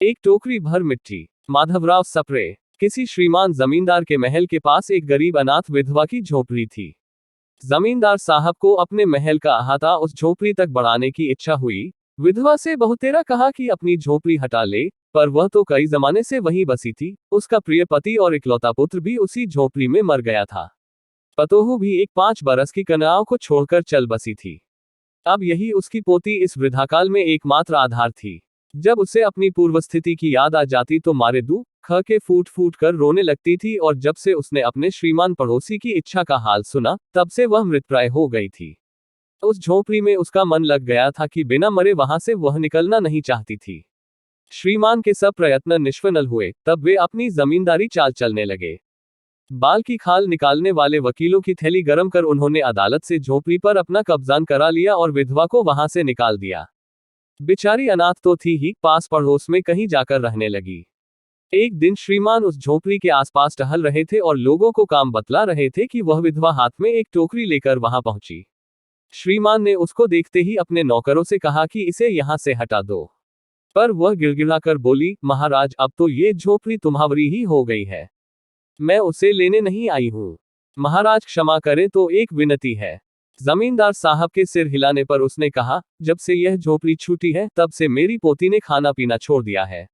एक टोकरी भर मिट्टी। माधवराव सप्रे। किसी श्रीमान जमींदार के महल के पास एक गरीब अनाथ विधवा की झोपड़ी थी। जमींदार साहब को अपने महल का अहाता उस झोपड़ी तक बढ़ाने की इच्छा हुई। विधवा से बहुतेरा कहा कि अपनी झोपड़ी हटा ले, पर वह तो कई जमाने से वहीं बसी थी। उसका प्रिय पति और इकलौता पुत्र भी उसी झोपड़ी में मर गया था। पतोहू भी एक 5 बरस की कन्याओं को छोड़कर चल बसी थी। अब यही उसकी पोती इस वृद्धाकाल में एकमात्र आधार थी। जब उसे अपनी पूर्वस्थिति की याद आ जाती तो मारे दुख के फूट फूट कर रोने लगती थी, और जब से उसने अपने श्रीमान पड़ोसी की इच्छा का हाल सुना, तब से वह मृतप्राय हो गई थी। उस झोपड़ी में उसका मन लग गया था कि बिना मरे वहां से वह निकलना नहीं चाहती थी। श्रीमान के सब प्रयत्न निष्फल हुए, तब वे अपनी जमींदारी चाल चलने लगे। बाल की खाल निकालने वाले वकीलों की थैली गरम कर उन्होंने अदालत से झोपड़ी पर अपना कब्जान करा लिया और विधवा को वहां से निकाल दिया। बेचारी अनाथ तो थी ही, पास पड़ोस में कहीं जाकर रहने लगी। एक दिन श्रीमान उस झोपड़ी के आसपास टहल रहे थे और लोगों को काम बतला रहे थे कि वह विधवा हाथ में एक टोकरी लेकर वहां पहुंची। श्रीमान ने उसको देखते ही अपने नौकरों से कहा कि इसे यहां से हटा दो, पर वह गिड़गिड़ाकर बोली, महाराज अब तो ये झोपड़ी तुम्हारी ही हो गई है, मैं उसे लेने नहीं आई हूं। महाराज क्षमा करें तो एक विनती है। जमींदार साहब के सिर हिलाने पर उसने कहा, जब से यह झोपड़ी छूटी है तब से मेरी पोती ने खाना पीना छोड़ दिया है।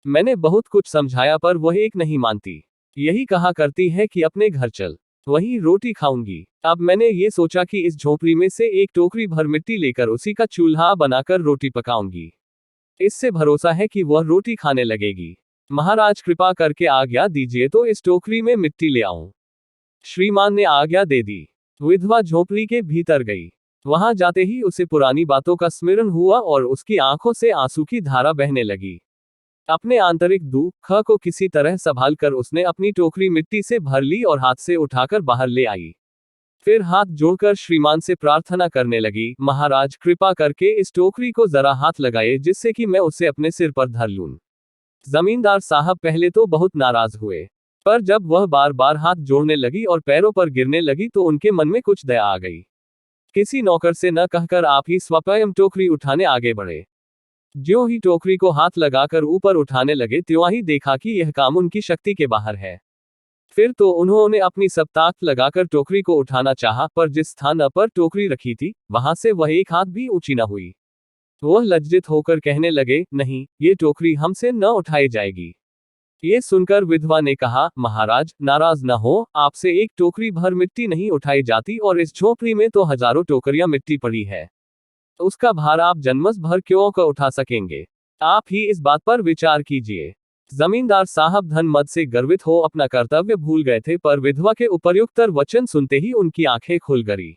मैंने बहुत कुछ समझाया पर वह एक नहीं मानती। यही कहा करती है कि अपने घर चल, वहीं रोटी खाऊंगी। अब मैंने ये सोचा कि इस झोपड़ी में से एक टोकरी भर मिट्टी लेकर उसी का चूल्हा बनाकर रोटी पकाऊंगी। इससे भरोसा है कि वह रोटी खाने लगेगी। महाराज कृपा करके आज्ञा दीजिए तो इस टोकरी में मिट्टी ले आऊं। श्रीमान ने आज्ञा दे दी। विधवा झोपड़ी के भीतर गई। वहां जाते ही उसे पुरानी बातों का स्मरण हुआ और उसकी आंखों से आंसू की धारा बहने लगी। अपने आंतरिक दुख को किसी तरह संभाल कर उसने अपनी टोकरी मिट्टी से भर ली और हाथ से उठाकर बाहर ले आई। फिर हाथ जोड़कर श्रीमान से प्रार्थना करने लगी, महाराज कृपा करके इस टोकरी को जरा हाथ लगाए जिससे कि मैं उसे अपने सिर पर धर लूं। जमींदार साहब पहले तो बहुत नाराज हुए, पर जब वह बार बार हाथ जोड़ने लगी और पैरों पर गिरने लगी तो उनके मन में कुछ दया आ गई। किसी नौकर से न कहकर आप ही स्वयं टोकरी उठाने आगे बढ़े। ज्यों ही टोकरी को हाथ लगाकर ऊपर उठाने लगे त्यों ही देखा कि यह काम उनकी शक्ति के बाहर है। फिर तो उन्होंने अपनी सब ताकत लगाकर टोकरी को उठाना चाहा, पर जिस स्थान पर टोकरी रखी थी वहां से वह एक हाथ भी ऊंची न हुई। वह लज्जित होकर कहने लगे, नहीं, ये टोकरी हमसे न उठाई जाएगी। ये सुनकर विधवा ने कहा, महाराज नाराज न हो, आपसे एक टोकरी भर मिट्टी नहीं उठाई जाती और इस झोपड़ी में तो हजारों टोकरियां मिट्टी पड़ी है। उसका भार आप जन्मस भर क्यों का उठा सकेंगे? आप ही इस बात पर विचार कीजिए। जमींदार साहब धन मद से गर्वित हो अपना कर्तव्य भूल गए थे, पर विधवा के उपर्युक्त वचन सुनते ही उनकी आंखें खुल गई।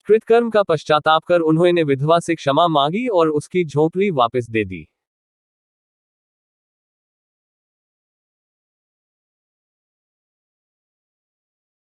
कृतकर्म का पश्चाताप कर उन्होंने विधवा से क्षमा मांगी और उसकी झोपड़ी वापस दे दी।